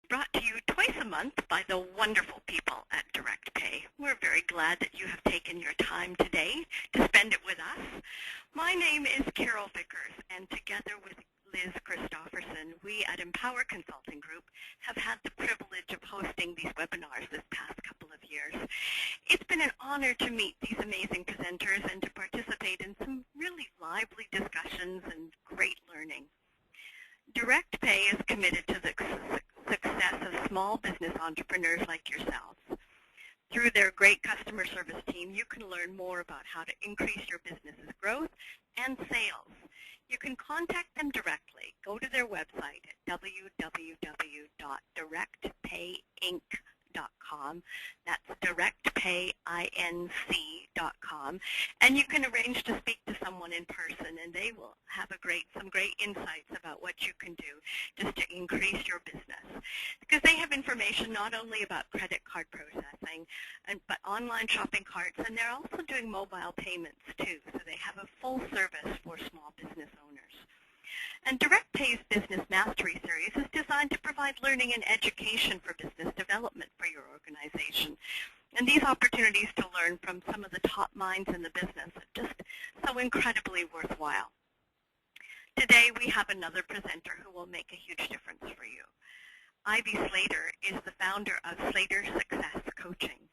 Brought to you twice a month by the wonderful people at Direct Pay. We're very glad that you have taken your time today to spend it with us. My name is Carol Vickers, and together with Liz Christofferson, we at Empower Consulting Group have had the privilege of hosting these webinars this past couple of years. It's been an honor to meet these amazing presenters and to participate in some really lively discussions and great learning. Direct Pay is committed to the success of small business entrepreneurs like yourselves. Through their great customer service team, you can learn more about how to increase your business's growth and sales. You can contact them directly. Go to their website at www.directpayinc.com. That's directpayinc.com. And you can arrange to speak to someone in person, and they will have some great insights about what you can do just to increase your business. Because they have information not only about credit card processing, but online shopping carts, and they're also doing mobile payments too. So they have a full service for small business owners. And Direct Pay's Business Mastery Series is designed to provide learning and education for business development for your organization. And these opportunities to learn from some of the top minds in the business are just so incredibly worthwhile. Today we have another presenter who will make a huge difference for you. Ivy Slater is the founder of Slater Success Coaching.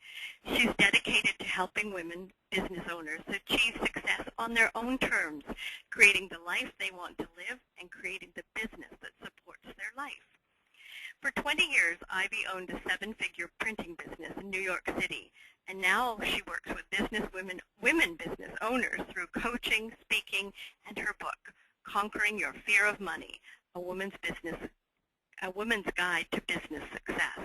She's dedicated to helping women business owners achieve success on their own terms, creating the life they want to live and creating the business that supports their life. For 20 years, Ivy owned a 7-figure printing business in New York City, and now she works with women business owners through coaching, speaking, and her book, Conquering Your Fear of Money, a woman's guide to business success.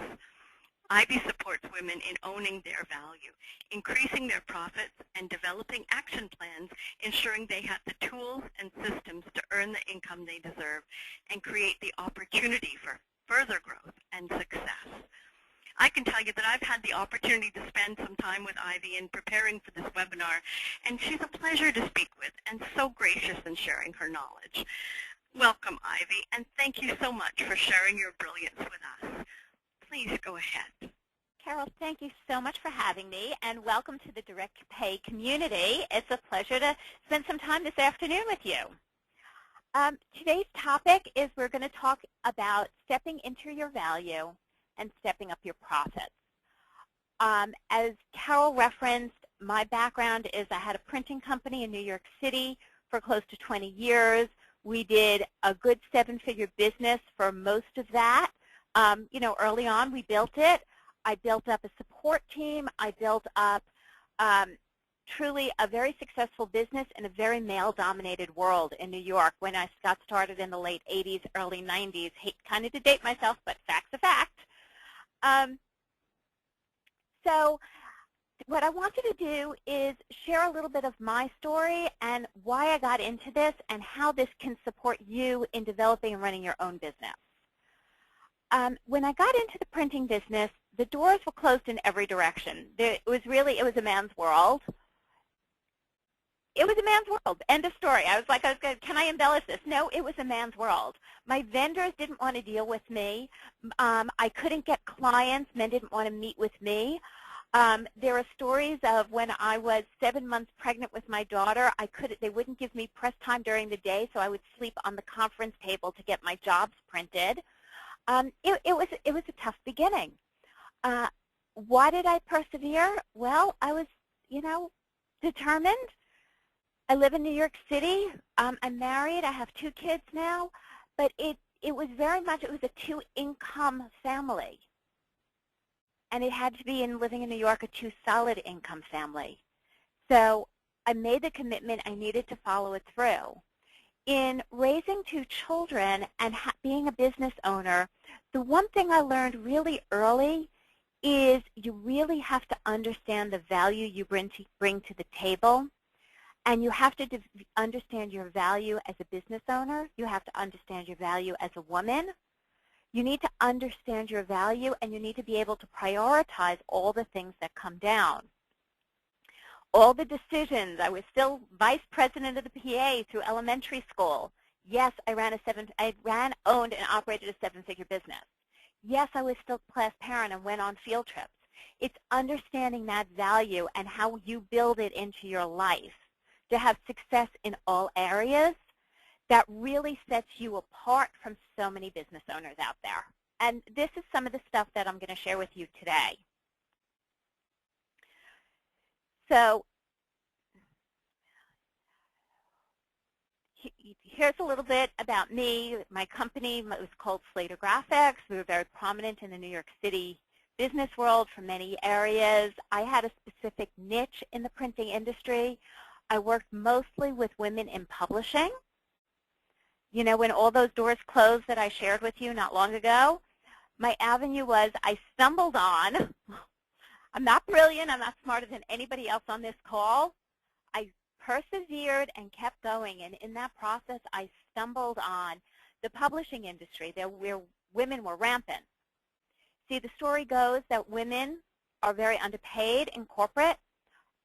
Ivy supports women in owning their value, increasing their profits, and developing action plans, ensuring they have the tools and systems to earn the income they deserve and create the opportunity for further growth and success. I can tell you that I've had the opportunity to spend some time with Ivy in preparing for this webinar, and she's a pleasure to speak with and so gracious in sharing her knowledge. Welcome, Ivy, and thank you so much for sharing your brilliance with us. Please go ahead. Carol, thank you so much for having me, and welcome to the Direct Pay community. It's a pleasure to spend some time this afternoon with you. Today's topic is we're going to talk about stepping into your value and stepping up your profits. As Carol referenced, my background is I had a printing company in New York City for close to 20 years. We did a good 7-figure business for most of that. Early on we built it. I built up a support team. I built up truly a very successful business in a very male-dominated world in New York when I got started in the late 80s, early 90s. Hate kind of to date myself, but fact's a fact. So what I wanted to do is share a little bit of my story and why I got into this and how this can support you in developing and running your own business. When I got into the printing business, the doors were closed in every direction. It was a man's world. It was a man's world. End of story. I was like, can I embellish this? No, it was a man's world. My vendors didn't want to deal with me. I couldn't get clients. Men didn't want to meet with me. There are stories of when I was 7 months pregnant with my daughter, they wouldn't give me press time during the day, so I would sleep on the conference table to get my jobs printed. It was a tough beginning. Why did I persevere? Well, I was, determined. I live in New York City. I'm married. I have 2 kids now, but it was a 2-income family. And it had to be, living in New York, a 2-solid income family. So I made the commitment I needed to follow it through. In raising 2 children and being a business owner, the one thing I learned really early is you really have to understand the value you bring to the table. And you have to understand your value as a business owner. You have to understand your value as a woman. You need to understand your value, and you need to be able to prioritize all the things that come down. All the decisions. I was still vice president of the PA through elementary school. Yes, I owned, and operated a 7-figure business. Yes, I was still class parent and went on field trips. It's understanding that value and how you build it into your life to have success in all areas that really sets you apart from so many business owners out there. And this is some of the stuff that I'm going to share with you today. So here's a little bit about me. My company was called Slater Graphics. We were very prominent in the New York City business world for many areas. I had a specific niche in the printing industry. I worked mostly with women in publishing. You know, when all those doors closed that I shared with you not long ago, my avenue was I stumbled on, I'm not brilliant, I'm not smarter than anybody else on this call. I persevered and kept going, and in that process I stumbled on the publishing industry where women were rampant. See, the story goes that women are very underpaid in corporate.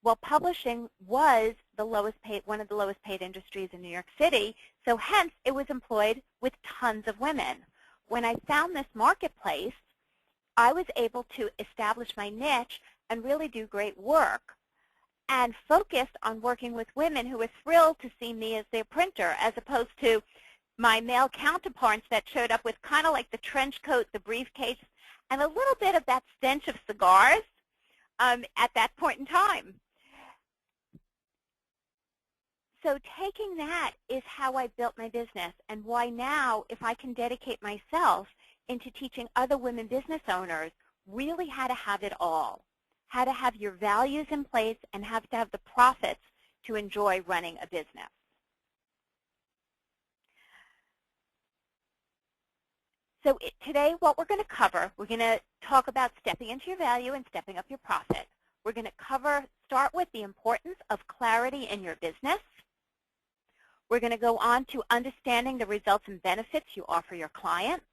Well, publishing was the lowest paid, one of the lowest paid industries in New York City, so hence it was employed with tons of women. When I found this marketplace, I was able to establish my niche and really do great work and focused on working with women who were thrilled to see me as their printer, as opposed to my male counterparts that showed up with kind of like the trench coat, the briefcase, and a little bit of that stench of cigars at that point in time. So taking that is how I built my business, and why now, if I can dedicate myself into teaching other women business owners really how to have it all, how to have your values in place and have to have the profits to enjoy running a business. So today what we're going to cover, we're going to talk about stepping into your value and stepping up your profit. We're going to start with the importance of clarity in your business. We're going to go on to understanding the results and benefits you offer your clients.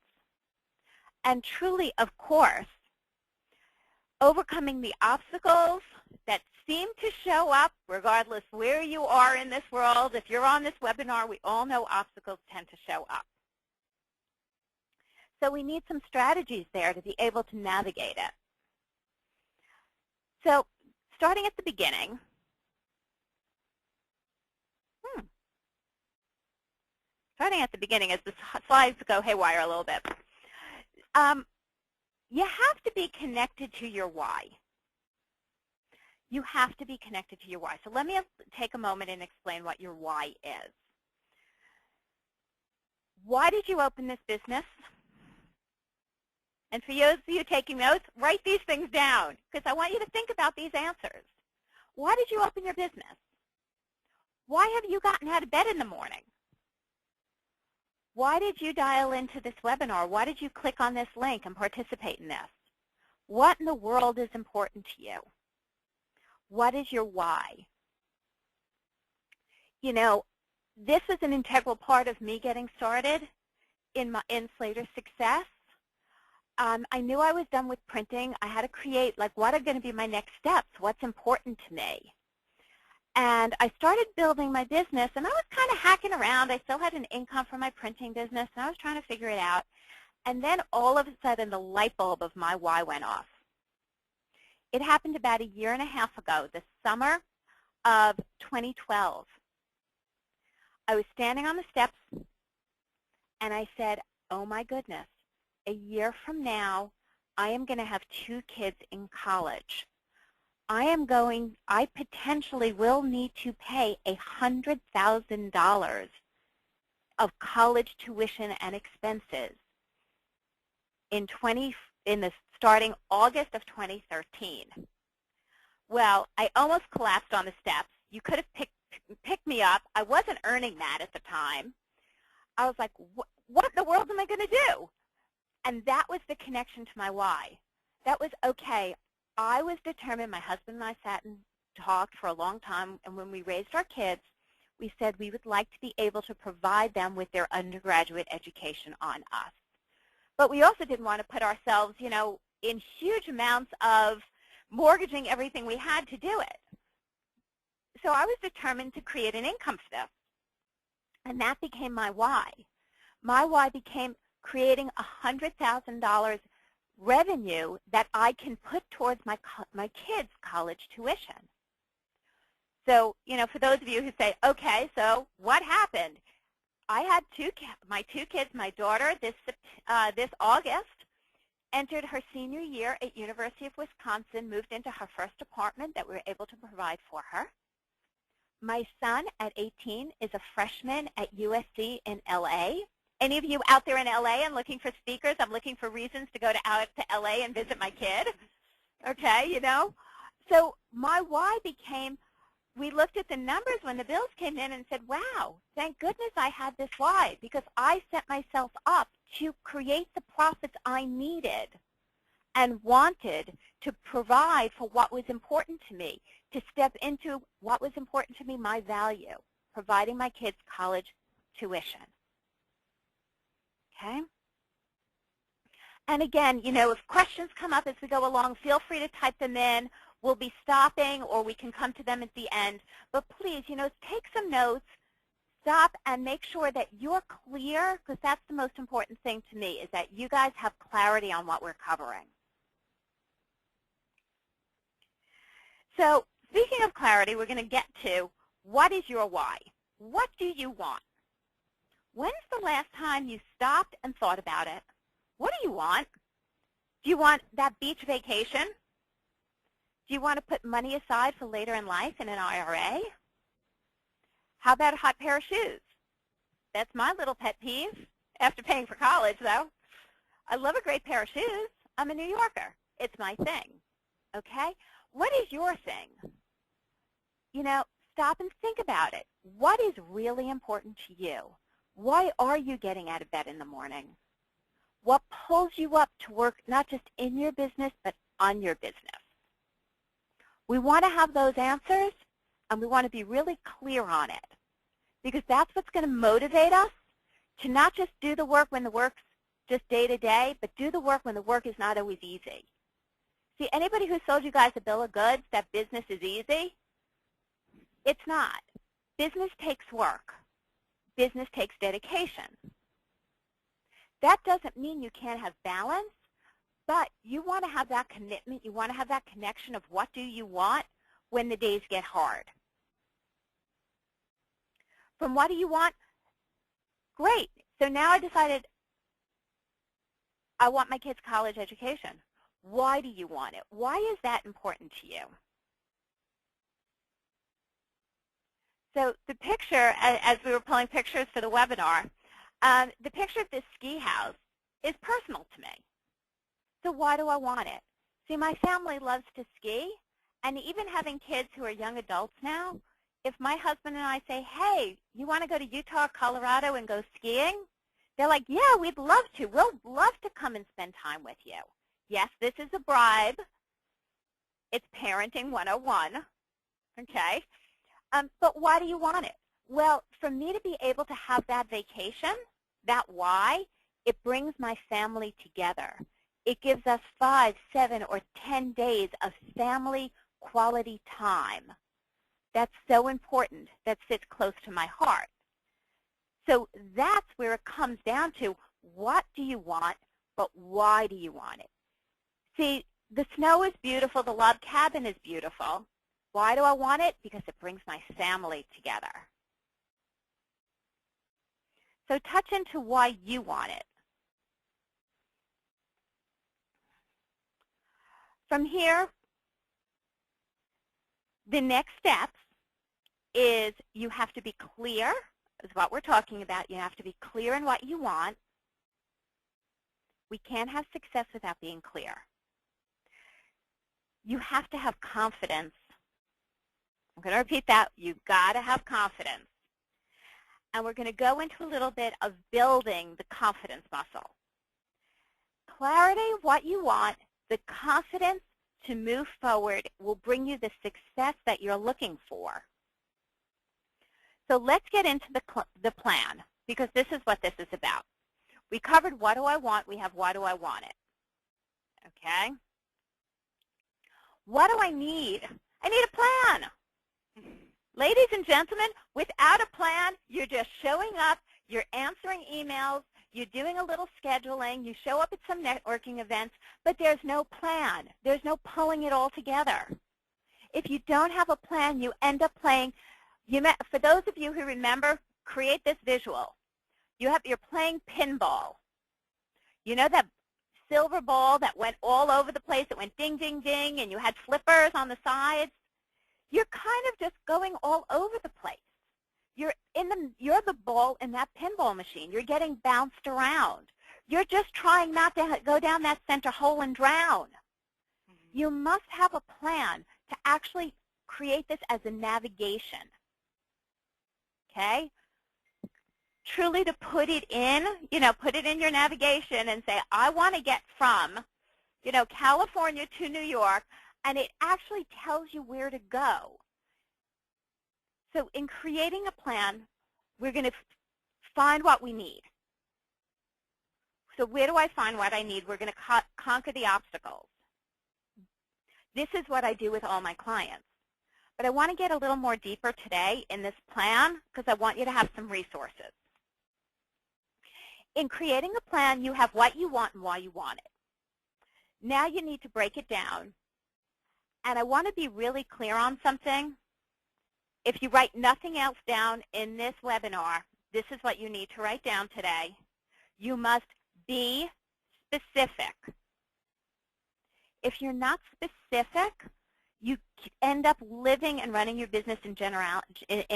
And truly, of course, overcoming the obstacles that seem to show up regardless where you are in this world. If you're on this webinar, we all know obstacles tend to show up. So we need some strategies there to be able to navigate it. So starting at the beginning, as the slides go haywire a little bit, you have to be connected to your why. You have to be connected to your why. So let me take a moment and explain what your why is. Why did you open this business? And for those of you taking notes, write these things down, because I want you to think about these answers. Why did you open your business? Why have you gotten out of bed in the morning? Why did you dial into this webinar? Why did you click on this link and participate in this? What in the world is important to you? What is your why? You know, this was an integral part of me getting started in Slater's success. I knew I was done with printing. I had to create, like, what are going to be my next steps? What's important to me? And I started building my business, and I was kind of hacking around. I still had an income from my printing business, and I was trying to figure it out. And then all of a sudden, the light bulb of my why went off. It happened about 1.5 years ago, the summer of 2012. I was standing on the steps, and I said, oh, my goodness. A year from now, I am going to have 2 kids in college. I potentially will need to pay $100,000 of college tuition and expenses starting August of 2013. Well, I almost collapsed on the steps. You could have picked me up. I wasn't earning that at the time. I was like, what in the world am I going to do? And that was the connection to my why. That was, okay, I was determined. My husband and I sat and talked for a long time, and when we raised our kids, we said we would like to be able to provide them with their undergraduate education on us. But we also didn't want to put ourselves, you know, in huge amounts of mortgaging everything we had to do it. So I was determined to create an income for them. And that became my why. My why became creating $100,000 revenue that I can put towards my kids' college tuition. So, for those of you who say, okay, so what happened? I had my two kids, my daughter this August entered her senior year at University of Wisconsin, moved into her first apartment that we were able to provide for her. My son at 18 is a freshman at USC in LA. Any of you out there in LA and looking for speakers? I'm looking for reasons to go out to LA and visit my kid. Okay, So my why became, we looked at the numbers when the bills came in and said, wow, thank goodness I had this why, because I set myself up to create the profits I needed and wanted to provide for what was important to me, to step into what was important to me, my value, providing my kids college tuition. Okay? And again, if questions come up as we go along, feel free to type them in. We'll be stopping, or we can come to them at the end. But please, take some notes, stop, and make sure that you're clear, because that's the most important thing to me, is that you guys have clarity on what we're covering. So speaking of clarity, we're going to get to what is your why? What do you want? When's the last time you stopped and thought about it? What do you want? Do you want that beach vacation? Do you want to put money aside for later in life in an IRA? How about a hot pair of shoes? That's my little pet peeve, after paying for college, though. I love a great pair of shoes. I'm a New Yorker. It's my thing. Okay? What is your thing? Stop and think about it. What is really important to you? Why are you getting out of bed in the morning? What pulls you up to work not just in your business, but on your business? We want to have those answers, and we want to be really clear on it, because that's what's going to motivate us to not just do the work when the work's just day to day, but do the work when the work is not always easy. See, anybody who sold you guys a bill of goods that business is easy, it's not. Business takes work. Business takes dedication. That doesn't mean you can't have balance, but you want to have that commitment. You want to have that connection of what do you want when the days get hard. From what do you want? Great. So now I decided I want my kids' college education. Why do you want it? Why is that important to you? So the picture, as we were pulling pictures for the webinar, the picture of this ski house is personal to me. So why do I want it? See, my family loves to ski, and even having kids who are young adults now, if my husband and I say, hey, you want to go to Utah or Colorado and go skiing? They're like, yeah, we'd love to. We'll love to come and spend time with you. Yes, this is a bribe. It's parenting 101, okay? But why do you want it? Well, for me to be able to have that vacation, that why, it brings my family together. It gives us 5, 7, or 10 days of family quality time. That's so important. That sits close to my heart. So that's where it comes down to, what do you want, but why do you want it? See, the snow is beautiful. The log cabin is beautiful. Why do I want it? Because it brings my family together. So touch into why you want it. From here, the next steps is you have to be clear, is what we're talking about. You have to be clear in what you want. We can't have success without being clear. You have to have confidence. I'm going to repeat that. You've got to have confidence. And we're going to go into a little bit of building the confidence muscle. Clarity, what you want, the confidence to move forward will bring you the success that you're looking for. So let's get into the plan, because this is what this is about. We covered what do I want. We have why do I want it. Okay? What do I need? I need a plan. Ladies and gentlemen, without a plan, you're just showing up, you're answering emails, You're doing a little scheduling. You show up at some networking events, but there's no plan. There's no pulling it all together. If you don't have a plan, you end up playing. For those of you who remember, create this visual. You're playing pinball. You know that silver ball that went all over the place? It went ding, ding, ding, and you had flippers on the sides. You're kind of just going all over the place. You're the ball in that pinball machine. You're getting bounced around. You're just trying not to go down that center hole and drown. You must have a plan to actually create this as a navigation. Okay? Truly to put it in your navigation and say, I want to get from, California to New York, and it actually tells you where to go. So in creating a plan, we're going to find what we need. So where do I find what I need? We're going to conquer the obstacles. This is what I do with all my clients. But I want to get a little more deeper today in this plan because I want you to have some resources. In creating a plan, you have what you want and why you want it. Now you need to break it down. And I want to be really clear on something. If you write nothing else down in this webinar, this is what you need to write down today. You must be specific. If you're not specific, you end up living and running your business in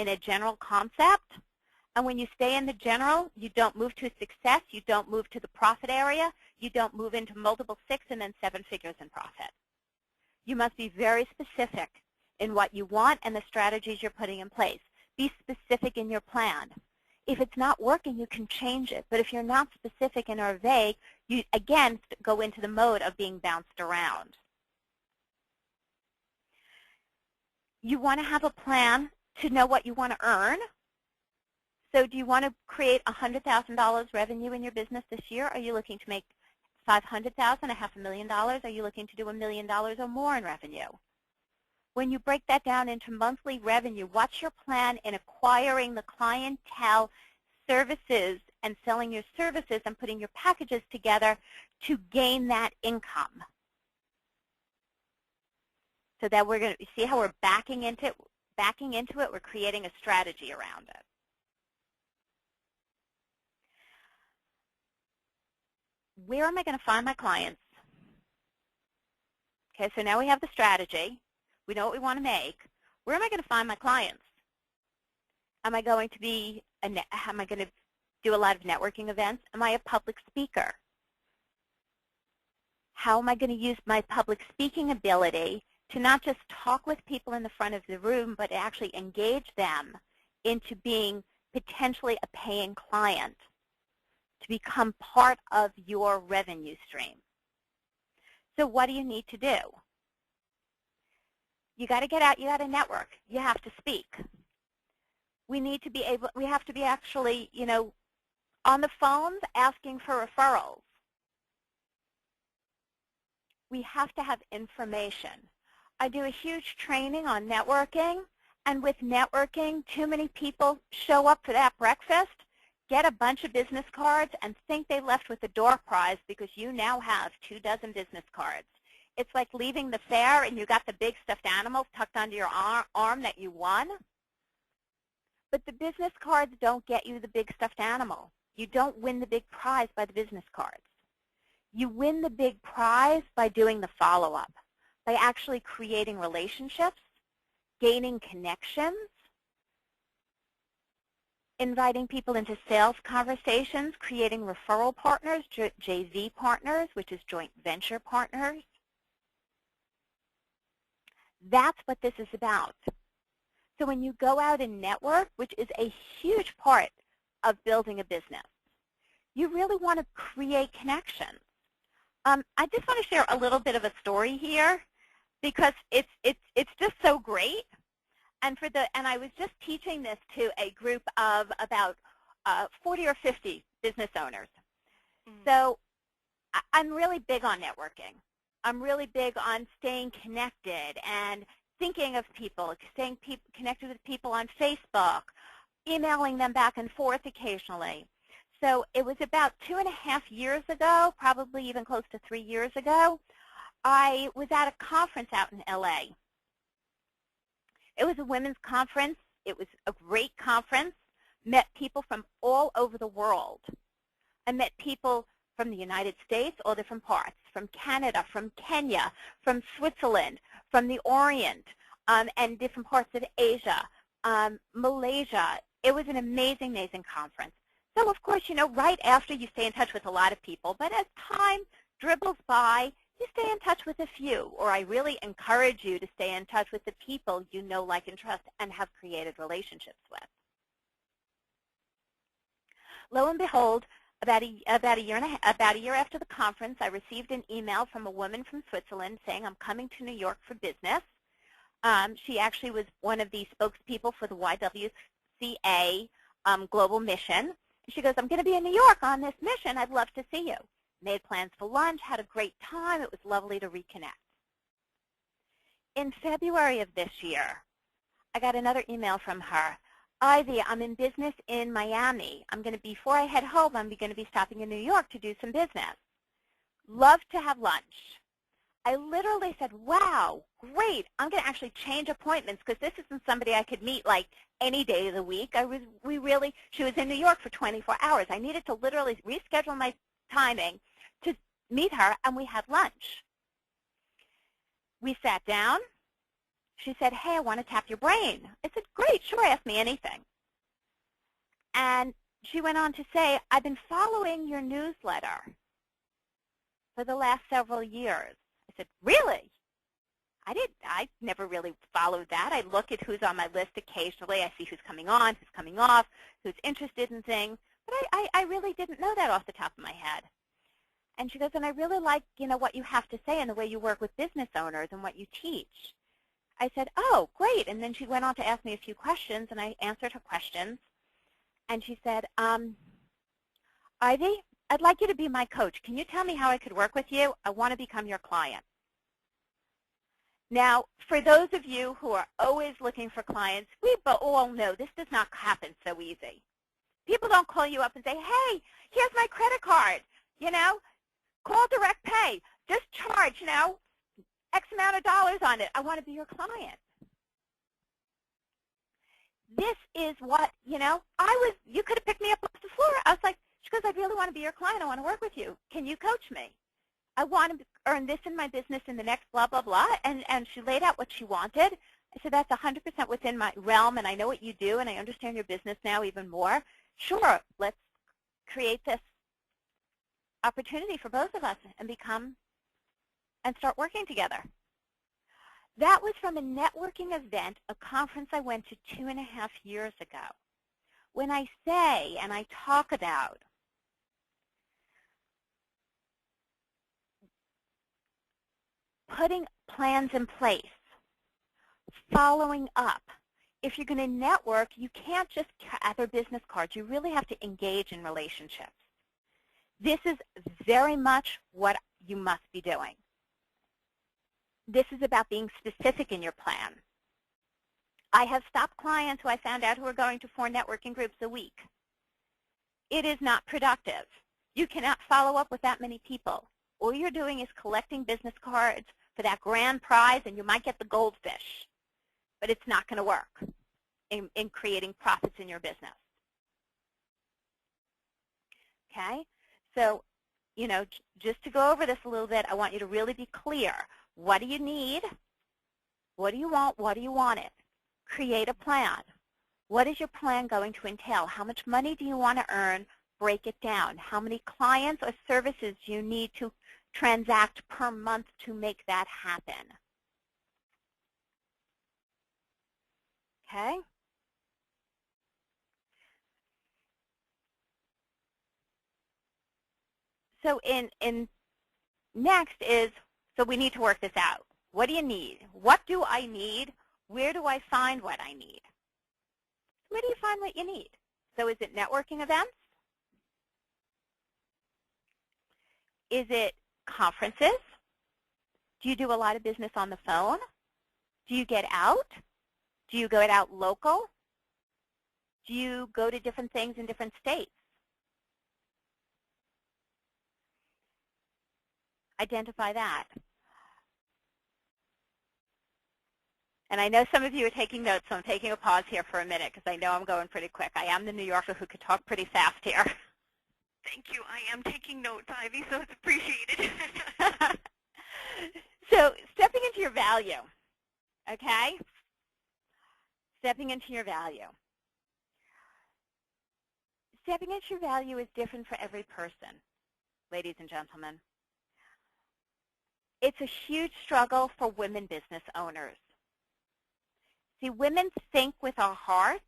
a general concept. And when you stay in the general, you don't move to success, you don't move to the profit area, you don't move into multiple 6 and then 7 figures in profit. You must be very specific in what you want and the strategies you're putting in place. Be specific in your plan. If it's not working, you can change it. But if you're not specific and are vague, you, again, go into the mode of being bounced around. You want to have a plan to know what you want to earn. So do you want to create $100,000 revenue in your business this year? Are you looking to make $500,000, $500,000? Are you looking to do $1 million or more in revenue? When you break that down into monthly revenue, what's your plan in acquiring the clientele, services, and selling your services and putting your packages together to gain that income? So that we're going to see how we're backing into it. We're creating a strategy around it. Where am I going to find my clients? Okay, so now we have the strategy. We know what we want to make. Where am I going to find my clients? Am I going to do a lot of networking events? Am I a public speaker? How am I going to use my public speaking ability to not just talk with people in the front of the room, but actually engage them into being potentially a paying client, to become part of your revenue stream? So what do you need to do? You got to get out, you got to network, you have to speak. We have to be actually, on the phones asking for referrals. We have to have information. I do a huge training on networking, and with networking, too many people show up for that breakfast, get a bunch of business cards, and think they left with a door prize because you now have 24 business cards. It's like leaving the fair and you got the big stuffed animals tucked under your arm that you won. But the business cards don't get you the big stuffed animal. You don't win the big prize by the business cards. You win the big prize by doing the follow-up, by actually creating relationships, gaining connections, inviting people into sales conversations, creating referral partners, JV partners, which is joint venture partners. That's what this is about. So when you go out and network, which is a huge part of building a business, you really want to create connections. I just want to share a little bit of a story here because it's just so great. And I was just teaching this to a group of about 40 or 50 business owners. So I'm really big on networking. I'm really big on staying connected and thinking of people, staying connected with people on Facebook, emailing them back and forth occasionally. So it was about 2.5 years ago, probably even close to 3 years ago. I was at a conference out in LA. It was a women's conference. It was a great conference. Met people from all over the world. I met people from the United States, all different parts, from Canada, from Kenya, from Switzerland, from the Orient, and different parts of Asia, Malaysia. It was an amazing, amazing conference. So, of course, you know, right after you stay in touch with a lot of people, but as time dribbles by, you stay in touch with a few, or I really encourage you to stay in touch with the people you know, like, and trust and have created relationships with. Lo and behold, about a year after the conference, I received an email from a woman from Switzerland saying, I'm coming to New York for business. She actually was one of the spokespeople for the YWCA global mission. She goes, I'm going to be in New York on this mission. I'd love to see you. Made plans for lunch, had a great time. It was lovely to reconnect. In February of this year, I got another email from her. Ivy, I'm in business in Miami. Before I head home, I'm going to be stopping in New York to do some business. Love to have lunch. I literally said, wow, great. I'm going to actually change appointments because this isn't somebody I could meet like any day of the week. She was in New York for 24 hours. I needed to literally reschedule my timing to meet her, and we had lunch. We sat down. She said, hey, I want to tap your brain. I said, great, sure, ask me anything. And she went on to say, I've been following your newsletter for the last several years. I said, really? I never really followed that. I look at who's on my list occasionally. I see who's coming on, who's coming off, who's interested in things. But I really didn't know that off the top of my head. And she goes, and I really like, you know, what you have to say and the way you work with business owners and what you teach. I said, oh, great. And then she went on to ask me a few questions, and I answered her questions. And she said, Ivy, I'd like you to be my coach. Can you tell me how I could work with you? I want to become your client. Now, for those of you who are always looking for clients, we all know this does not happen so easy. People don't call you up and say, hey, here's my credit card. You know, call direct pay. Just charge, you know, X amount of dollars on it. I want to be your client. This is what, you know, you could have picked me up off the floor. I was like, she goes, I really want to be your client. I want to work with you. Can you coach me? I want to earn this in my business in the next blah, blah, blah. And she laid out what she wanted. I said, that's 100% within my realm, and I know what you do, and I understand your business now even more. Sure, let's create this opportunity for both of us and start working together. That was from a networking event, a conference I went to 2.5 years ago. When I say and I talk about putting plans in place, following up, if you're going to network, you can't just gather business cards. You really have to engage in relationships. This is very much what you must be doing. This is about being specific in your plan. I have stopped clients who I found out who are going to 4 networking groups a week. It is not productive. You cannot follow up with that many people. All you're doing is collecting business cards for that grand prize, and you might get the goldfish, but it's not going to work in creating profits in your business. Okay? So, you know, just to go over this a little bit, I want you to really be clear. What do you need? What do you want? What do you want it? Create a plan. What is your plan going to entail? How much money do you want to earn? Break it down. How many clients or services do you need to transact per month to make that happen? Okay? So next is, so we need to work this out. What do you need? What do I need? Where do I find what I need? Where do you find what you need? So is it networking events? Is it conferences? Do you do a lot of business on the phone? Do you get out? Do you go out local? Do you go to different things in different states? Identify that. And I know some of you are taking notes, so I'm taking a pause here for a minute because I know I'm going pretty quick. I am the New Yorker who could talk pretty fast here. Thank you. I am taking notes, Ivy, so it's appreciated. So stepping into your value, okay? Stepping into your value. Stepping into your value is different for every person, ladies and gentlemen. It's a huge struggle for women business owners. See, women think with our hearts.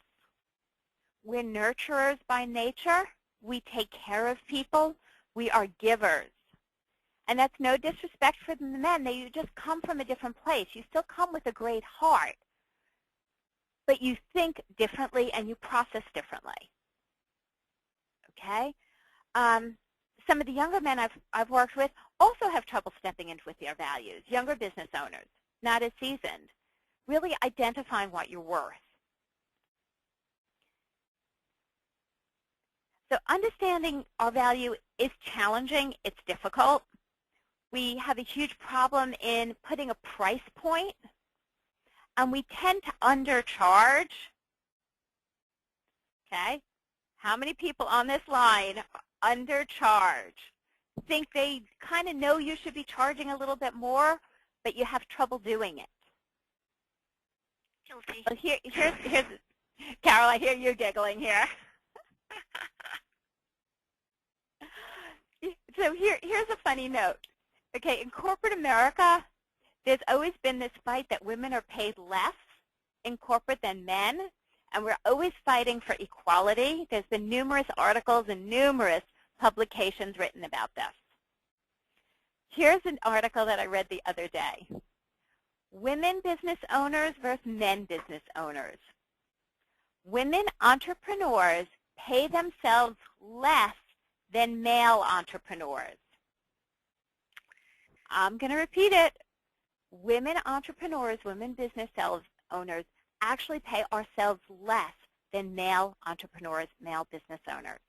We're nurturers by nature. We take care of people. We are givers. And that's no disrespect for the men. They just come from a different place. You still come with a great heart. But you think differently and you process differently. Okay? Some of the younger men I've worked with also have trouble stepping into with their values. Younger business owners, not as seasoned. Really identifying what you're worth. So understanding our value is challenging. It's difficult. We have a huge problem in putting a price point, and we tend to undercharge. Okay? How many people on this line undercharge? Think they kind of know you should be charging a little bit more, but you have trouble doing it. Guilty. Well, here's Carol, I hear you giggling here. So here's a funny note. Okay, in corporate America, there's always been this fight that women are paid less in corporate than men, and we're always fighting for equality. There's been numerous articles and numerous publications written about this. Here's an article that I read the other day. Women business owners versus men business owners. Women entrepreneurs pay themselves less than male entrepreneurs. I'm going to repeat it. Women entrepreneurs, women business owners actually pay ourselves less than male entrepreneurs, male business owners.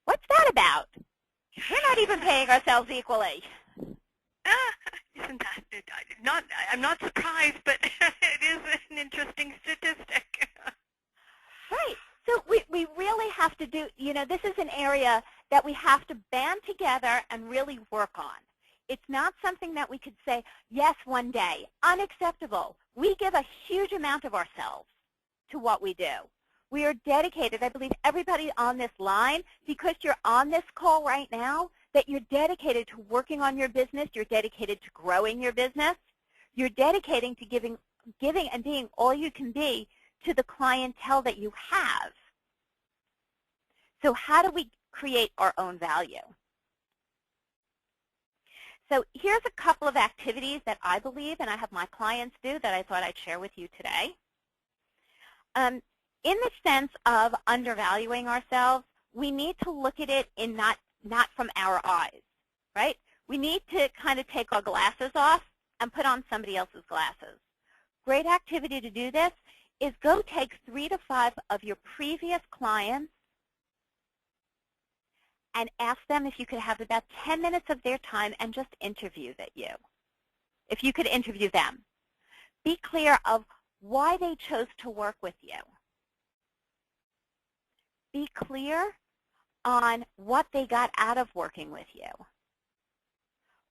What's that about? We're not even paying ourselves equally. Isn't that I'm not surprised, but it is an interesting statistic. Right. So we really have to do, this is an area that we have to band together and really work on. It's not something that we could say, yes, one day. Unacceptable. We give a huge amount of ourselves to what we do. We are dedicated. I believe everybody on this line, because you're on this call right now, that you're dedicated to working on your business. You're dedicated to growing your business. You're dedicating to giving and being all you can be to the clientele that you have. So how do we create our own value? So here's a couple of activities that I believe and I have my clients do that I thought I'd share with you today. In the sense of undervaluing ourselves, we need to look at it in not from our eyes, right? We need to kind of take our glasses off and put on somebody else's glasses. Great activity to do this is go take 3 to 5 of your previous clients and ask them if you could have about 10 minutes of their time and just interview you. If you could interview them. Be clear of why they chose to work with you. Be clear on what they got out of working with you.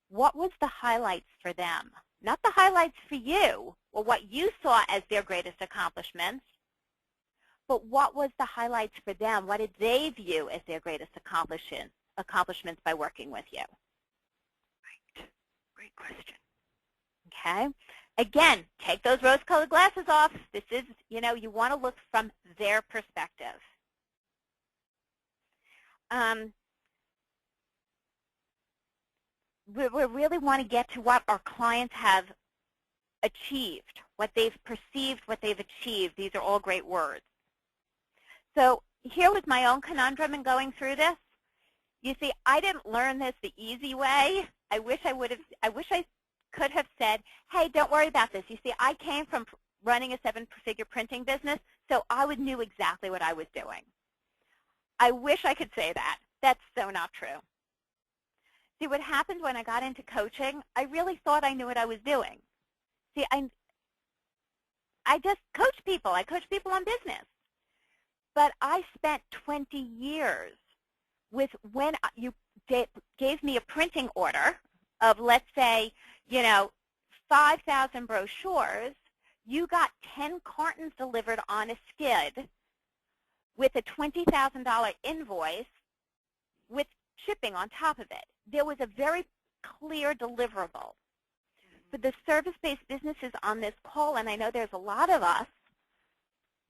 What was the highlights for them? Not the highlights for you, or what you saw as their greatest accomplishments, but what was the highlights for them? What did they view as their greatest accomplishments by working with you? Right. Great question. Okay. Again, take those rose-colored glasses off. This is, you want to look from their perspective. We really want to get to what our clients have achieved, what they've perceived, what they've achieved. These are all great words. So here was my own conundrum in going through this. You see, I didn't learn this the easy way. I wish I could have said, hey, don't worry about this. You see, I came from running a 7-figure printing business, so I knew exactly what I was doing. I wish I could say that. That's so not true. See, what happened when I got into coaching, I really thought I knew what I was doing. See, I just coach people. I coach people on business. But I spent 20 years with when you gave me a printing order of, let's say, 5,000 brochures, you got 10 cartons delivered on a skid with a $20,000 invoice with shipping on top of it. There was a very clear deliverable. For the service-based businesses on this call, and I know there's a lot of us,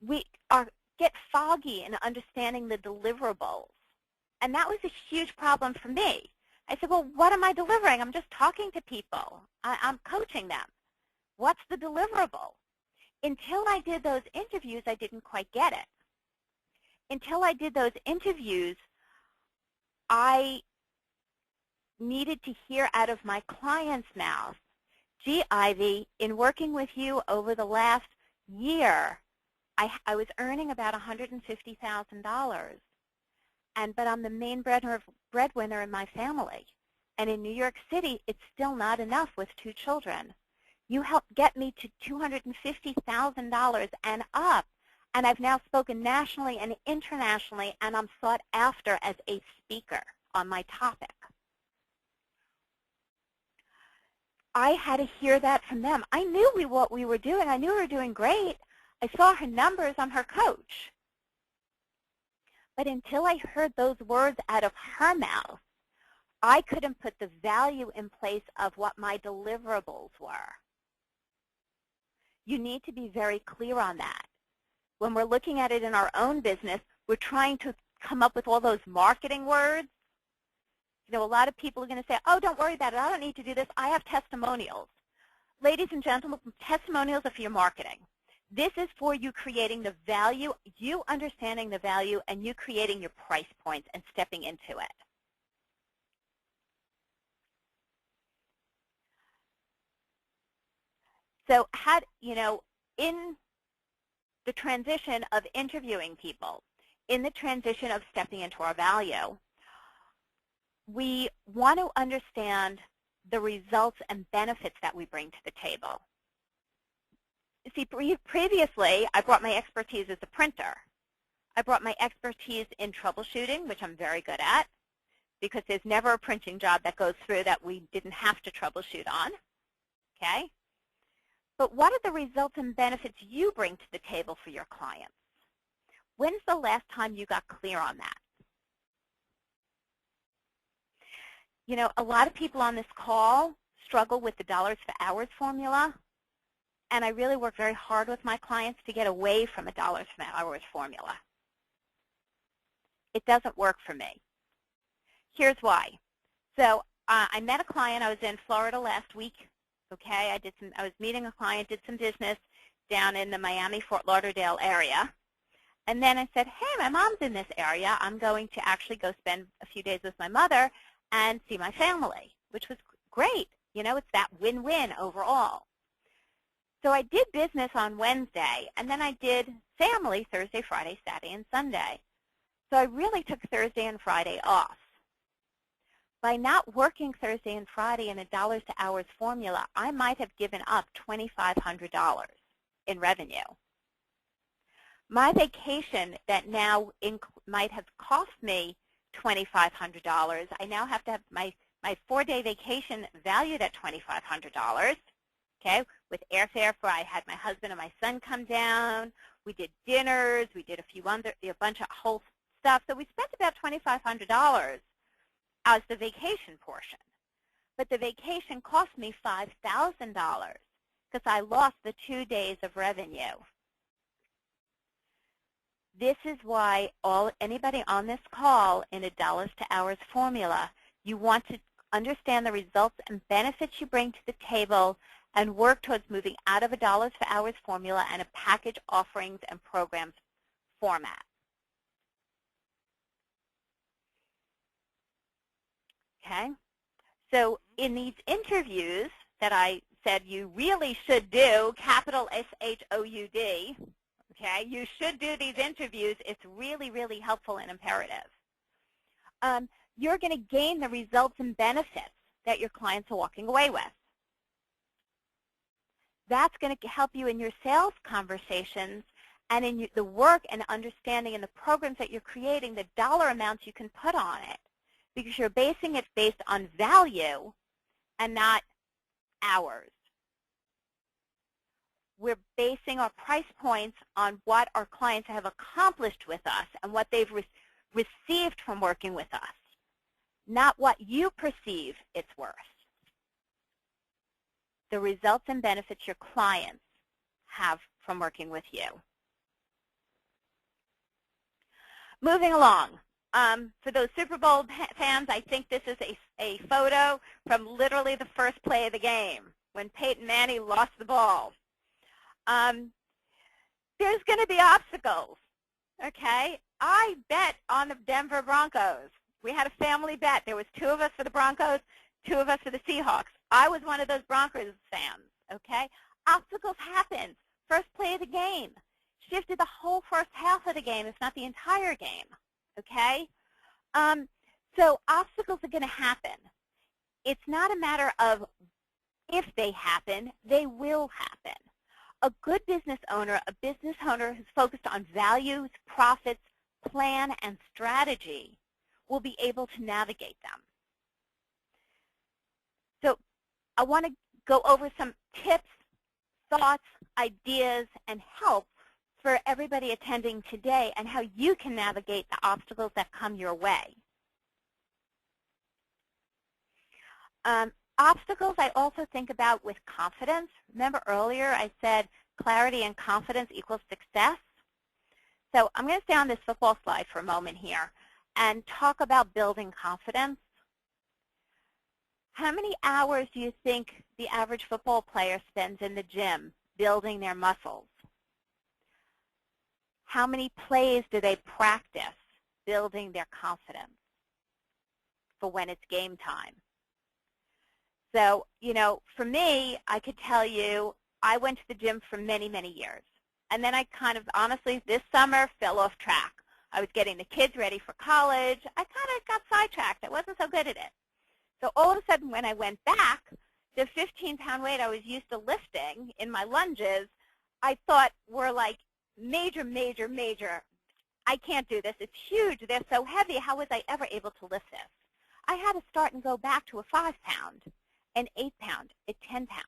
we get foggy in understanding the deliverables. And that was a huge problem for me. I said, well, what am I delivering? I'm just talking to people. I'm coaching them. What's the deliverable? Until I did those interviews, I didn't quite get it. Until I did those interviews, I needed to hear out of my client's mouth, gee, Ivy, in working with you over the last year, I was earning about $150,000. But I'm the main breadwinner in my family. And in New York City, it's still not enough with 2 children. You helped get me to $250,000 and up. And I've now spoken nationally and internationally, and I'm sought after as a speaker on my topic. I had to hear that from them. I knew what we were doing. I knew we were doing great. I saw her numbers. I'm her coach. But until I heard those words out of her mouth, I couldn't put the value in place of what my deliverables were. You need to be very clear on that. When we're looking at it in our own business, we're trying to come up with all those marketing words. A lot of people are going to say, oh, don't worry about it. I don't need to do this. I have testimonials. Ladies and gentlemen, testimonials are for your marketing. This is for you creating the value, you understanding the value, and you creating your price points and stepping into it. So, in the transition of interviewing people, in the transition of stepping into our value, we want to understand the results and benefits that we bring to the table. See, previously, I brought my expertise as a printer. I brought my expertise in troubleshooting, which I'm very good at, because there's never a printing job that goes through that we didn't have to troubleshoot on, okay? But what are the results and benefits you bring to the table for your clients? When's the last time you got clear on that? A lot of people on this call struggle with the dollars for hours formula. And I really work very hard with my clients to get away from a dollars per hours formula. It doesn't work for me. Here's why. So I met a client. I was in Florida last week. Okay, I was meeting a client, did some business down in the Miami-Fort Lauderdale area. And then I said, hey, my mom's in this area. I'm going to actually go spend a few days with my mother and see my family, which was great. It's that win-win overall. So I did business on Wednesday, and then I did family Thursday, Friday, Saturday, and Sunday. So I really took Thursday and Friday off. By not working Thursday and Friday in a dollars to hours formula, I might have given up $2,500 in revenue. My vacation that now might have cost me $2,500, I now have to have my 4-day vacation valued at $2,500. Okay, with airfare for I had my husband and my son come down. We did dinners. We did a bunch of whole stuff. So we spent about $2,500 as the vacation portion. But the vacation cost me $5,000 because I lost the 2 days of revenue. This is why anybody on this call in a dollars to hours formula, you want to understand the results and benefits you bring to the table and work towards moving out of a dollars for hours formula and a package offerings and programs format. Okay? So in these interviews that I said you really should do, capital SHOUD, okay, you should do these interviews. It's really, really helpful and imperative. you're going to gain the results and benefits that your clients are walking away with. That's going to help you in your sales conversations and in the work and understanding and the programs that you're creating, the dollar amounts you can put on it, because you're basing it based on value and not hours. We're basing our price points on what our clients have accomplished with us and what they've received from working with us, not what you perceive it's worth. The results and benefits your clients have from working with you. Moving along, for those Super Bowl fans, I think this is a photo from literally the first play of the game when Peyton Manning lost the ball. There's going to be obstacles, okay? I bet on the Denver Broncos. We had a family bet. There was 2 of us for the Broncos, 2 of us for the Seahawks. I was one of those Broncos fans, okay? Obstacles happen. First play of the game shifted the whole first half of the game, if not the entire game, okay? So obstacles are going to happen. It's not a matter of if they happen, they will happen. A good business owner, a business owner who's focused on values, profits, plan, and strategy will be able to navigate them. So I want to go over some tips, thoughts, ideas, and help for everybody attending today and how you can navigate the obstacles that come your way. Obstacles I also think about with confidence. Remember earlier I said clarity and confidence equals success? So I'm going to stay on this football slide for a moment here and talk about building confidence. How many hours do you think the average football player spends in the gym building their muscles? How many plays do they practice building their confidence for when it's game time? So, you know, for me, I could tell you I went to the gym for many, many years. And then I kind of, honestly, this summer fell off track. I was getting the kids ready for college. I kind of got sidetracked. I wasn't so good at it. So all of a sudden, when I went back, the 15-pound weight I was used to lifting in my lunges, I thought were like major, major, major. I can't do this. It's huge. They're so heavy. How was I ever able to lift this? I had to start and go back to a 5-pound, an 8-pound, a 10-pound.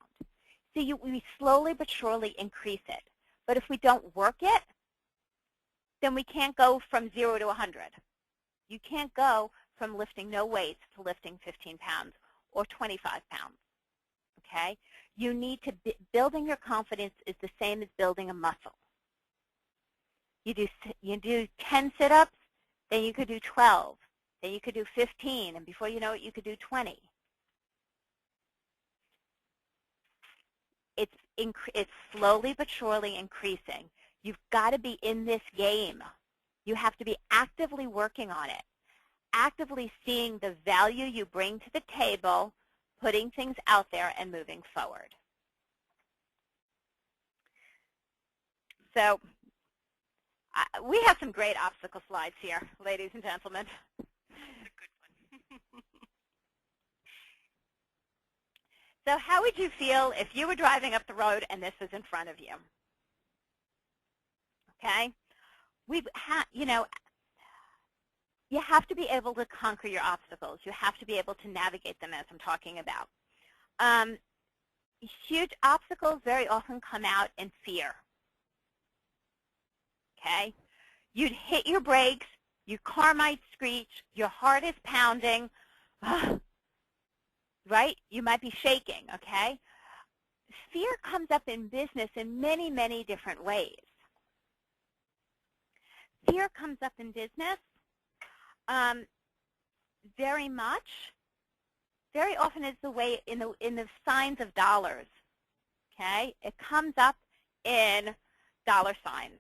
So we slowly but surely increase it. But if we don't work it, then we can't go from 0 to 100. You can't go from lifting no weights to lifting 15 pounds or 25 pounds, okay? You need to, building your confidence is the same as building a muscle. You do 10 sit-ups, then you could do 12, then you could do 15, and before you know it, you could do 20. It's slowly but surely increasing. You've got to be in this game. You have to be actively working on it, actively seeing the value you bring to the table, putting things out there, and moving forward. So we have some great obstacle slides here, ladies and gentlemen. That's a good one. So how would you feel if you were driving up the road and this was in front of you? Okay? You know, you have to be able to conquer your obstacles. You have to be able to navigate them, as I'm talking about. Huge obstacles very often come out in fear. Okay? You'd hit your brakes, your car might screech, your heart is pounding, right? You might be shaking, okay? Fear comes up in business in many, many different ways. Fear comes up in business very often is the way in the signs of dollars, okay? It comes up in dollar signs.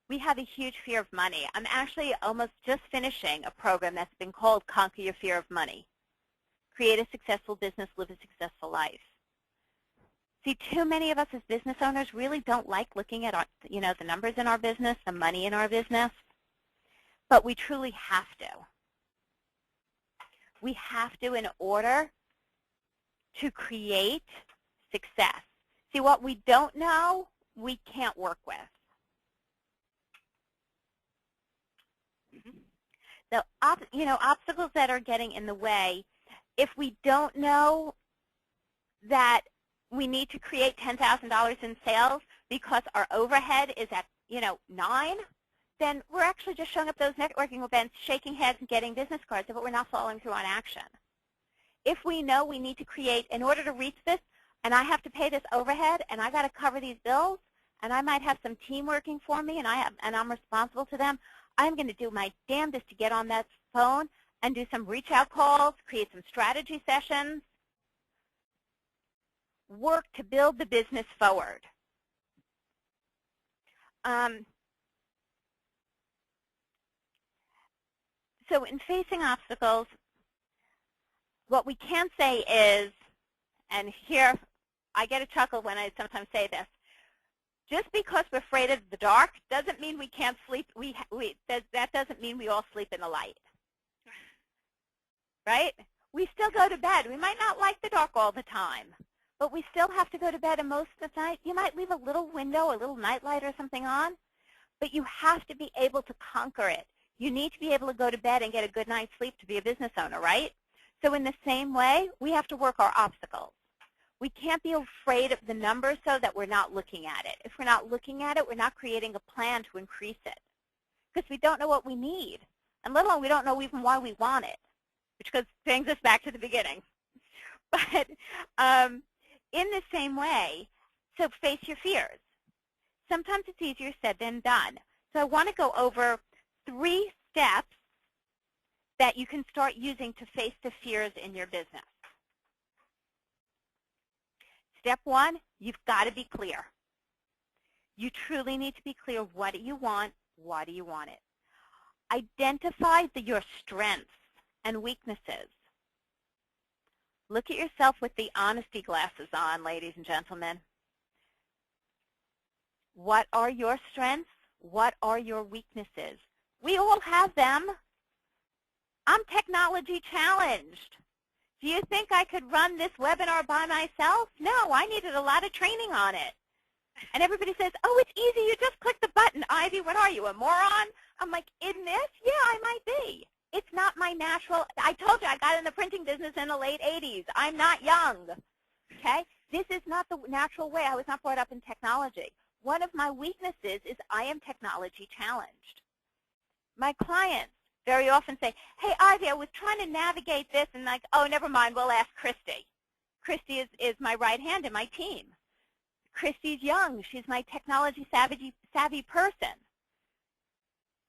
We have a huge fear of money. I'm actually almost just finishing a program that's been called Conquer Your Fear of Money. Create a successful business, live a successful life. See, too many of us as business owners really don't like looking at the numbers in our business, the money in our business, but we truly have to. We have to in order to create success. See, what we don't know, we can't work with. The obstacles that are getting in the way, if we don't know that we need to create $10,000 in sales because our overhead is at 9, then we're actually just showing up those networking events, shaking heads and getting business cards, but we're not following through on action. If we know we need to create, in order to reach this, and I have to pay this overhead, and I got to cover these bills, and I might have some team working for me, and I'm responsible to them, I'm going to do my damnedest to get on that phone and do some reach-out calls, create some strategy sessions, work to build the business forward. So in facing obstacles, what we can say is, and here I get a chuckle when I sometimes say this, just because we're afraid of the dark doesn't mean we can't sleep. That doesn't mean we all sleep in the light, right? We still go to bed. We might not like the dark all the time, but we still have to go to bed, and most of the night you might leave a little window, a little nightlight or something on, but you have to be able to conquer it. You need to be able to go to bed and get a good night's sleep to be a business owner, right? So in the same way, we have to work our obstacles. We can't be afraid of the numbers so that we're not looking at it. If we're not looking at it, we're not creating a plan to increase it because we don't know what we need, and let alone we don't know even why we want it, which brings us back to the beginning. But in the same way, so face your fears. Sometimes it's easier said than done. So I want to go over 3 steps that you can start using to face the fears in your business. Step 1, you've got to be clear. You truly need to be clear. What do you want? Why do you want it? Identify your strengths and weaknesses. Look at yourself with the honesty glasses on, ladies and gentlemen. What are your strengths? What are your weaknesses? We all have them. I'm technology challenged. Do you think I could run this webinar by myself? No, I needed a lot of training on it. And everybody says, oh, it's easy. You just click the button. Ivy, what are you, a moron? I'm like, in this? Yeah, I might be. It's not my natural. I told you I got in the printing business in the late 80s. I'm not young. Okay? This is not the natural way. I was not brought up in technology. One of my weaknesses is I am technology challenged. My clients very often say, hey, Ivy, I was trying to navigate this, and like, oh, never mind, we'll ask Christy. Christy is my right hand in my team. Christy's young. She's my technology savvy person.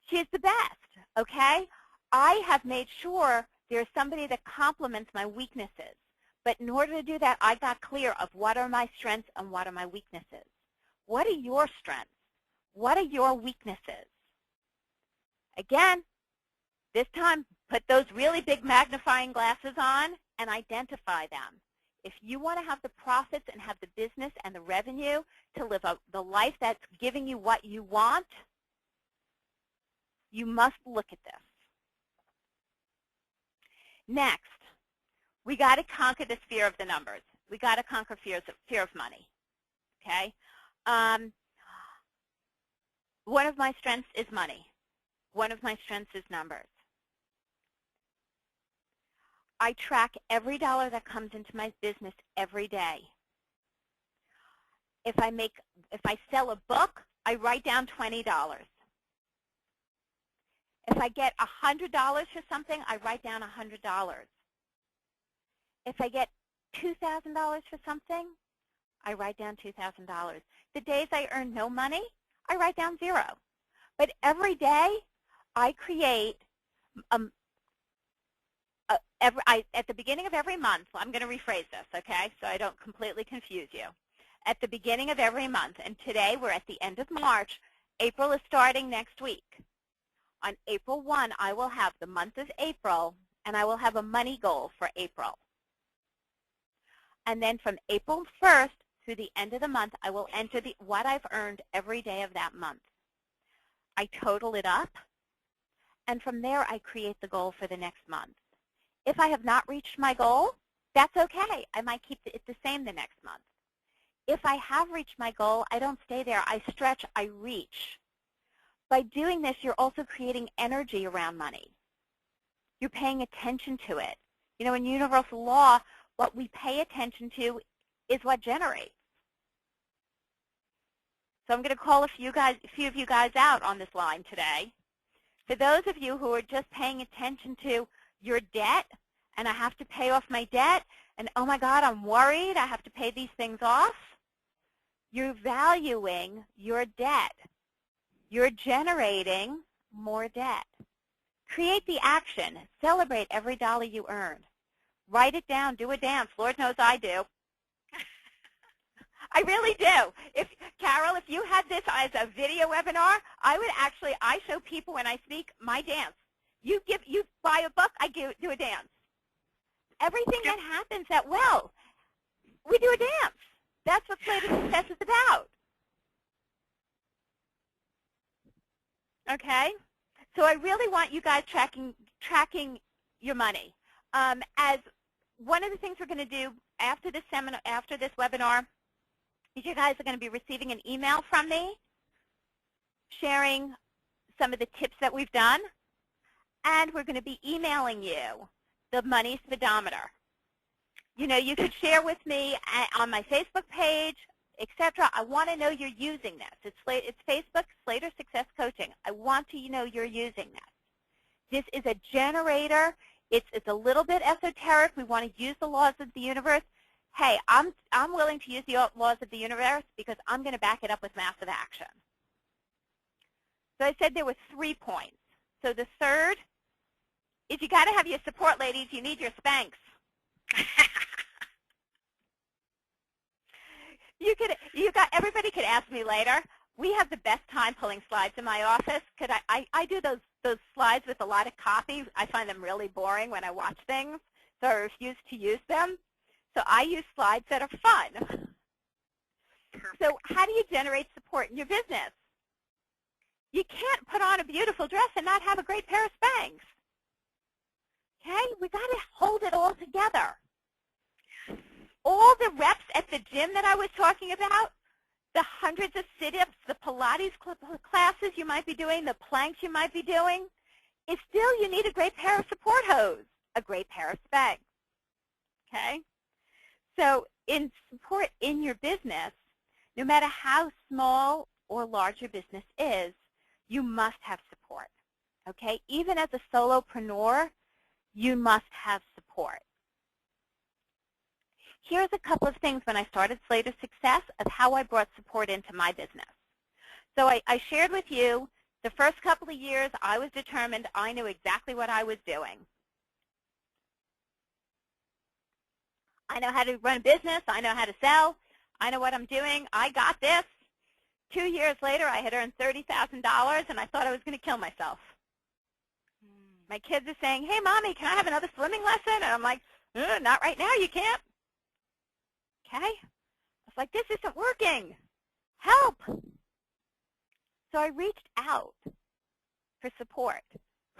She's the best, okay? I have made sure there's somebody that complements my weaknesses. But in order to do that, I got clear of what are my strengths and what are my weaknesses. What are your strengths? What are your weaknesses? Again, this time, put those really big magnifying glasses on and identify them. If you want to have the profits and have the business and the revenue to live the life that's giving you what you want, you must look at this. Next, we got to conquer this fear of the numbers. We got to conquer fear of money. Okay? One of my strengths is money. One of my strengths is numbers. I track every dollar that comes into my business every day. If I sell a book, I write down $20. If I get $100 for something, I write down $100. If I get $2,000 for something, I write down $2,000. The days I earn no money, I write down 0. But every day, I create at the beginning of every month, I'm going to rephrase this, okay, so I don't completely confuse you. At the beginning of every month, and today we're at the end of March, April is starting next week. On April 1, I will have the month of April, and I will have a money goal for April. And then from April 1st through the end of the month, I will enter what I've earned every day of that month. I total it up, and from there I create the goal for the next month. If I have not reached my goal, that's okay. I might keep it the same the next month. If I have reached my goal, I don't stay there. I stretch, I reach. By doing this, you're also creating energy around money. You're paying attention to it. You know, in universal law, what we pay attention to is what generates. So I'm going to call a few of you guys out on this line today. For those of you who are just paying attention to your debt, and I have to pay off my debt, and oh my God, I'm worried, I have to pay these things off, you're valuing your debt. You're generating more debt. Create the action. Celebrate every dollar you earn. Write it down. Do a dance. Lord knows I do. I really do. Carol, if you had this as a video webinar, I show people when I speak my dance. You buy a book, I do a dance. Everything that happens at Well, we do a dance. That's what Slater Success is about. Okay? So I really want you guys tracking your money. As one of the things we're going to do after this webinar, is you guys are going to be receiving an email from me sharing some of the tips that we've done, and we're going to be emailing you the money speedometer. You know, you could share with me on my Facebook page, etc. I want to know you're using this. It's Facebook, Slater Success Coaching. I want to know you're using this. This is a generator. It's a little bit esoteric. We want to use the laws of the universe. Hey, I'm willing to use the laws of the universe because I'm going to back it up with massive action. So I said there were 3 points. So the third is you got to have your support, ladies. You need your Spanx. Everybody could ask me later. We have the best time pulling slides in my office because I do those slides with a lot of copy. I find them really boring when I watch things, so I refuse to use them. So I use slides that are fun. Perfect. So how do you generate support in your business? You can't put on a beautiful dress and not have a great pair of Spanx. Okay? We got to hold it all together. All the reps at the gym that I was talking about, the hundreds of sit-ups, the Pilates classes you might be doing, the planks you might be doing, is still you need a great pair of support hose, a great pair of Spanx. Okay? So in support in your business, no matter how small or large your business is, you must have support. Okay? Even as a solopreneur, you must have support. Here's a couple of things when I started Slater Success of how I brought support into my business. So I shared with you the first couple of years I was determined I knew exactly what I was doing. I know how to run a business. I know how to sell. I know what I'm doing. I got this. 2 years later, I had earned $30,000, and I thought I was going to kill myself. My kids are saying, hey, Mommy, can I have another swimming lesson? And I'm like, not right now. You can't. Okay? I was like, this isn't working. Help. So I reached out for support.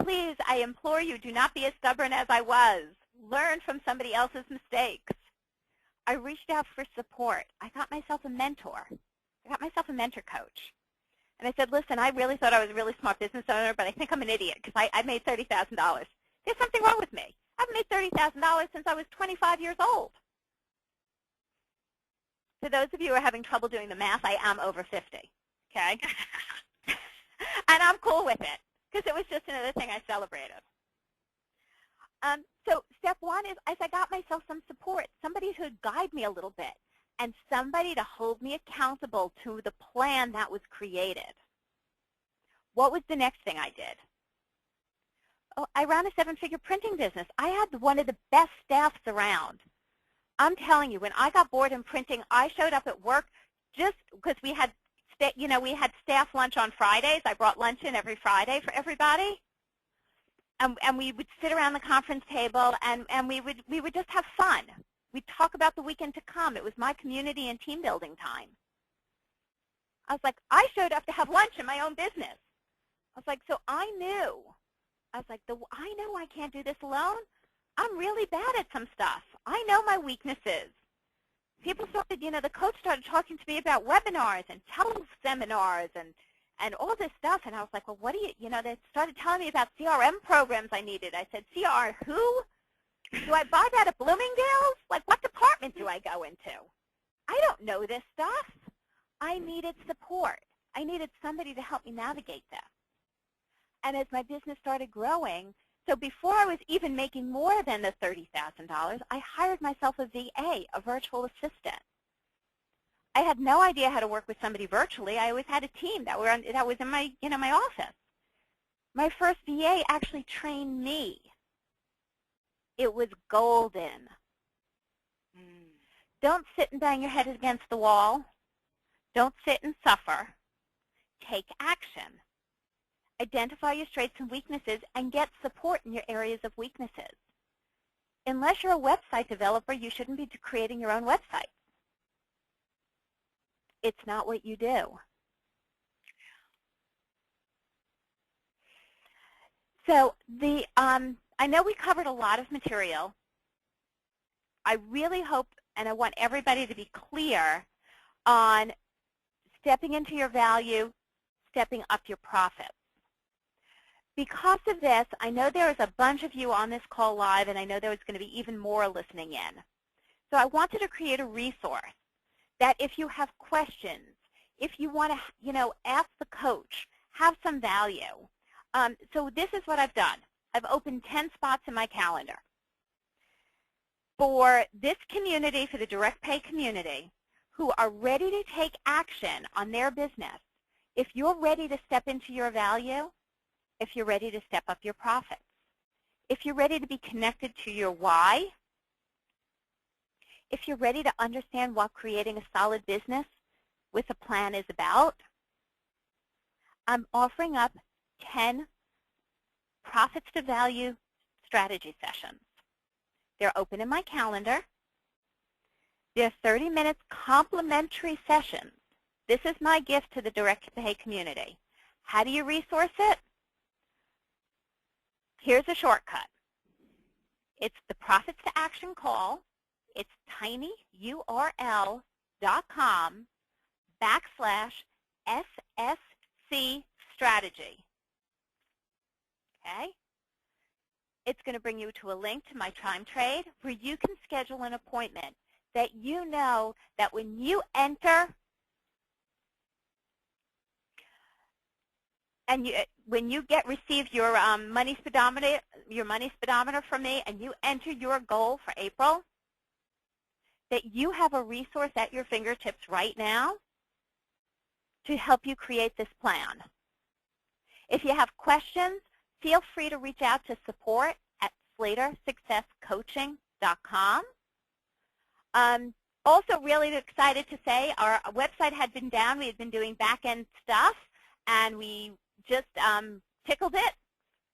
Please, I implore you, do not be as stubborn as I was. Learn from somebody else's mistakes. I reached out for support. I got myself a mentor. I got myself a mentor coach. And I said, listen, I really thought I was a really smart business owner, but I think I'm an idiot because I made $30,000. There's something wrong with me. I've made $30,000 since I was 25 years old. For those of you who are having trouble doing the math, I am over 50, okay? And I'm cool with it because it was just another thing I celebrated. So step one is as I got myself some support, somebody who would guide me a little bit, and somebody to hold me accountable to the plan that was created. What was the next thing I did? Oh, I ran a 7-figure printing business. I had one of the best staffs around. I'm telling you, when I got bored in printing, I showed up at work just because we had staff lunch on Fridays. I brought lunch in every Friday for everybody. And we would sit around the conference table, and we would just have fun. We'd talk about the weekend to come. It was my community and team building time. I was like, I showed up to have lunch in my own business. I was like, so I knew. I was like, I know I can't do this alone. I'm really bad at some stuff. I know my weaknesses. People started, the coach started talking to me about webinars and teleseminars and all this stuff. And I was like, well, what do they started telling me about CRM programs I needed. I said, CR who? Do I buy that at Bloomingdale's? Like, what department do I go into? I don't know this stuff. I needed support. I needed somebody to help me navigate that. And as my business started growing, so before I was even making more than the $30,000, I hired myself a VA, a virtual assistant. I had no idea how to work with somebody virtually. I always had a team that was in my, my office. My first VA actually trained me. It was golden. Don't sit and bang your head against the wall. Don't sit and suffer. Take action. Identify your strengths and weaknesses and get support in your areas of weaknesses. Unless you're a website developer, you shouldn't be creating your own website. It's not what you do. So I know we covered a lot of material. I really hope, and I want everybody to be clear on stepping into your value, stepping up your profits. Because of this, I know there is a bunch of you on this call live, and I know there is going to be even more listening in. So I wanted to create a resource that if you have questions, if you want to, ask the coach, have some value. So this is what I've done. I've opened 10 spots in my calendar. For this community, for the direct pay community, who are ready to take action on their business, if you're ready to step into your value, if you're ready to step up your profits, if you're ready to be connected to your why, if you're ready to understand what creating a solid business with a plan is about, I'm offering up 10 profits to value strategy sessions. They're open in my calendar. They're 30 minutes complimentary sessions. This is my gift to the direct pay community. How do you resource it? Here's a shortcut. It's the Profits to Action call. It's tinyurl.com/SSC strategy. Okay? It's going to bring you to a link to my time trade where you can schedule an appointment that you know that when you enter and when you receive your money speedometer from me and you enter your goal for April, that you have a resource at your fingertips right now to help you create this plan. If you have questions, feel free to reach out to support@SlaterSuccessCoaching.com. Also really excited to say our website had been down. We had been doing back-end stuff, and we just tickled it,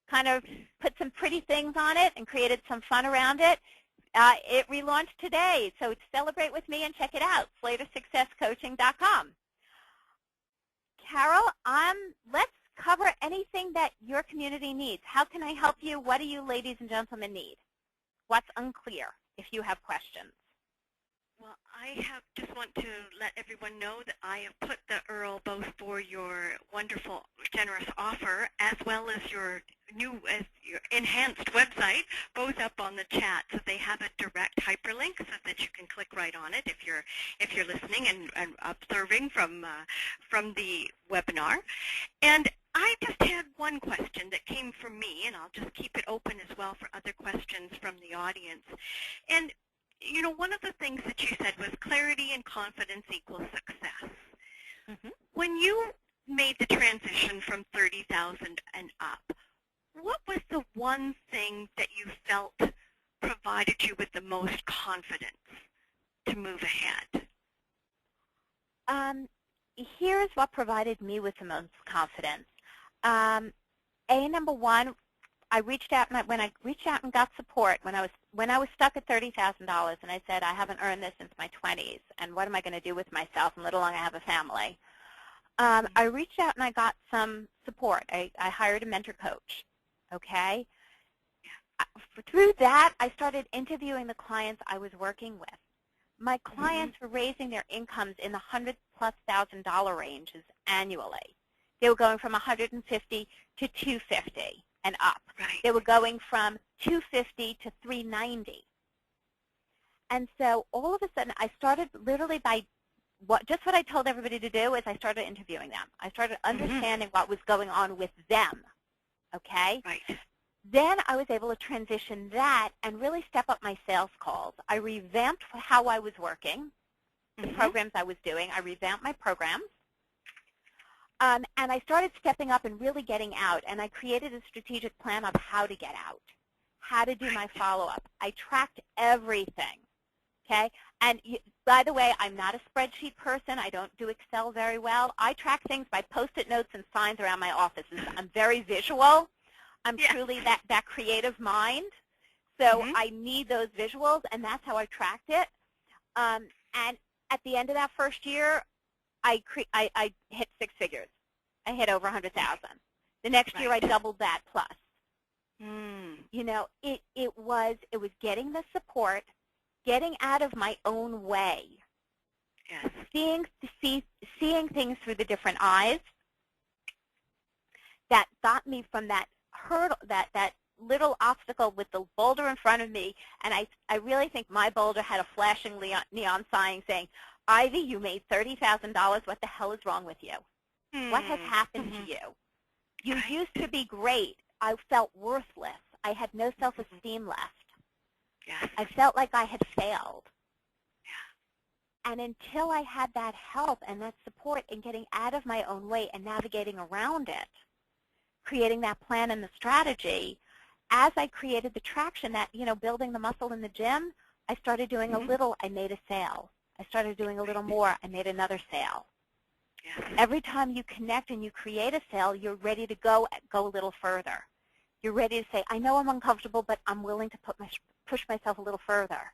kind of put some pretty things on it and created some fun around it. It relaunched today, so celebrate with me and check it out, SlaterSuccessCoaching.com. Carol, let's cover anything that your community needs. How can I help you? What do you ladies and gentlemen need? What's unclear if you have questions? Well, I just want to let everyone know that I have put the URL both for your wonderful, generous offer as well as your enhanced website, both up on the chat. So they have a direct hyperlink so that you can click right on it if you're listening and observing from the webinar. And I just had one question that came from me, and I'll just keep it open as well for other questions from the audience. And one of the things that you said was clarity and confidence equals success. Mm-hmm. When you made the transition from 30,000 and up, what was the one thing that you felt provided you with the most confidence to move ahead? Here's what provided me with the most confidence. Number one, I reached out when I reached out and got support when I was stuck at $30,000, and I said I haven't earned this since my 20s, and what am I going to do with myself? And let alone I have a family. I reached out and I got some support. I hired a mentor coach. Okay. through that, I started interviewing the clients I was working with. My clients were raising their incomes in the $100,000+ ranges annually. They were going from 150 to 250 and up. Right. They were going from 250 to 390. And so all of a sudden, I started literally by just what I told everybody to do is I started interviewing them. I started understanding what was going on with them, okay? Right. Then I was able to transition that and really step up my sales calls. I revamped how I was working, the programs I was doing. I revamped my programs. And I started stepping up and really getting out. And I created a strategic plan of how to get out, how to do my follow-up. I tracked everything, okay? And by the way, I'm not a spreadsheet person. I don't do Excel very well. I track things by Post-it notes and signs around my offices. I'm very visual. I'm truly that creative mind, so I need those visuals, and that's how I tracked it. And at the end of that first year, I hit 6 figures. I hit over 100,000. The next year, I doubled that plus. You know, it was getting the support, getting out of my own way, seeing things through the different eyes that got me from that hurdle, that little obstacle with the boulder in front of me, and I really think my boulder had a flashing neon sign saying, Ivy, you made $30,000. What the hell is wrong with you? What has happened to you? You used to be great. I felt worthless. I had no self-esteem left. I felt like I had failed. And until I had that help and that support in getting out of my own way and navigating around it, creating that plan and the strategy, as I created the traction, that, you know, building the muscle in the gym, I started doing a little, I made a sale. I started doing a little more, I made another sale. Every time you connect and you create a sale, you're ready to go a little further. You're ready to say, I know I'm uncomfortable, but I'm willing to push myself a little further.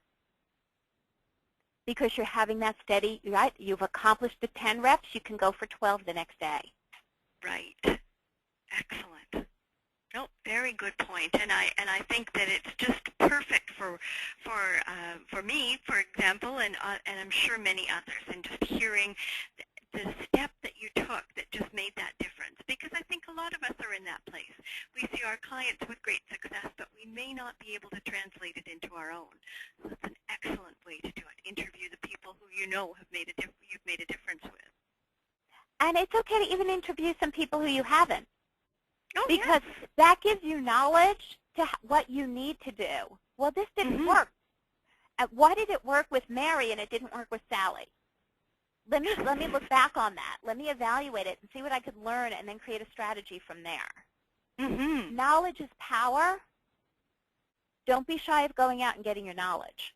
Because you're having that steady, right? You've accomplished the 10 reps, you can go for 12 the next day. Right. Excellent. No, very good point. And I think that it's just perfect for me, for example, and I'm sure many others. And just hearing the step that you took that just made that difference. Because I think a lot of us are in that place. We see our clients with great success, but we may not be able to translate it into our own. So it's an excellent way to do it. Interview the people who you know you've made a difference with. And it's okay to even interview some people who you haven't. Because that gives you knowledge to what you need to do. Well, this didn't work. Why did it work with Mary and it didn't work with Sally? Let me look back on that. Let me evaluate it and see what I could learn and then create a strategy from there. Knowledge is power. Don't be shy of going out and getting your knowledge.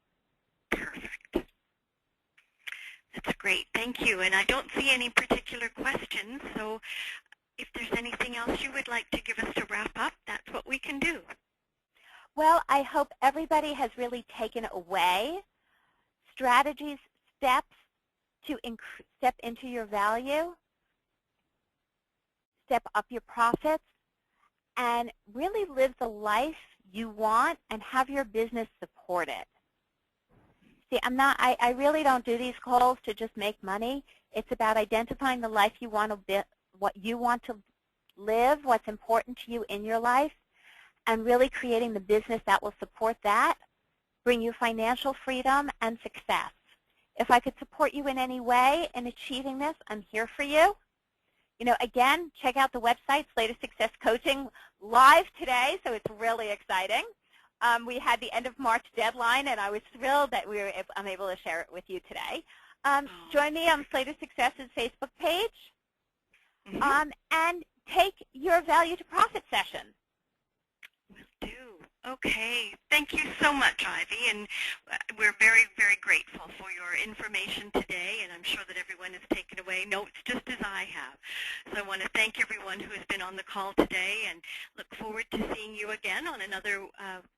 Perfect. That's great. Thank you. And I don't see any particular questions, so if there's anything else you would like to give us to wrap up, that's what we can do. Well, I hope everybody has really taken away strategies, steps to step into your value, step up your profits, and really live the life you want and have your business support it. See, I really don't do these calls to just make money. It's about identifying the life you want to what you want to live, what's important to you in your life, and really creating the business that will support that, bring you financial freedom and success. If I could support you in any way in achieving this, I'm here for you. You know, again, check out the website, Slater Success Coaching, live today, so it's really exciting. We had the end of March deadline, and I was thrilled that I'm able to share it with you today. Join me on Slater Success's Facebook page. And take your value to profit session. Will do. Okay. Thank you so much, Ivy. And we're very, very grateful for your information today. And I'm sure that everyone has taken away notes just as I have. So I want to thank everyone who has been on the call today and look forward to seeing you again on another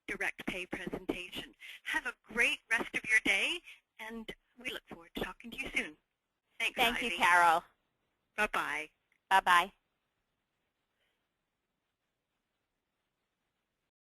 direct pay presentation. Have a great rest of your day, and we look forward to talking to you soon. Thanks, Thank Ivy. you, Carol. Bye-bye. Bye-bye.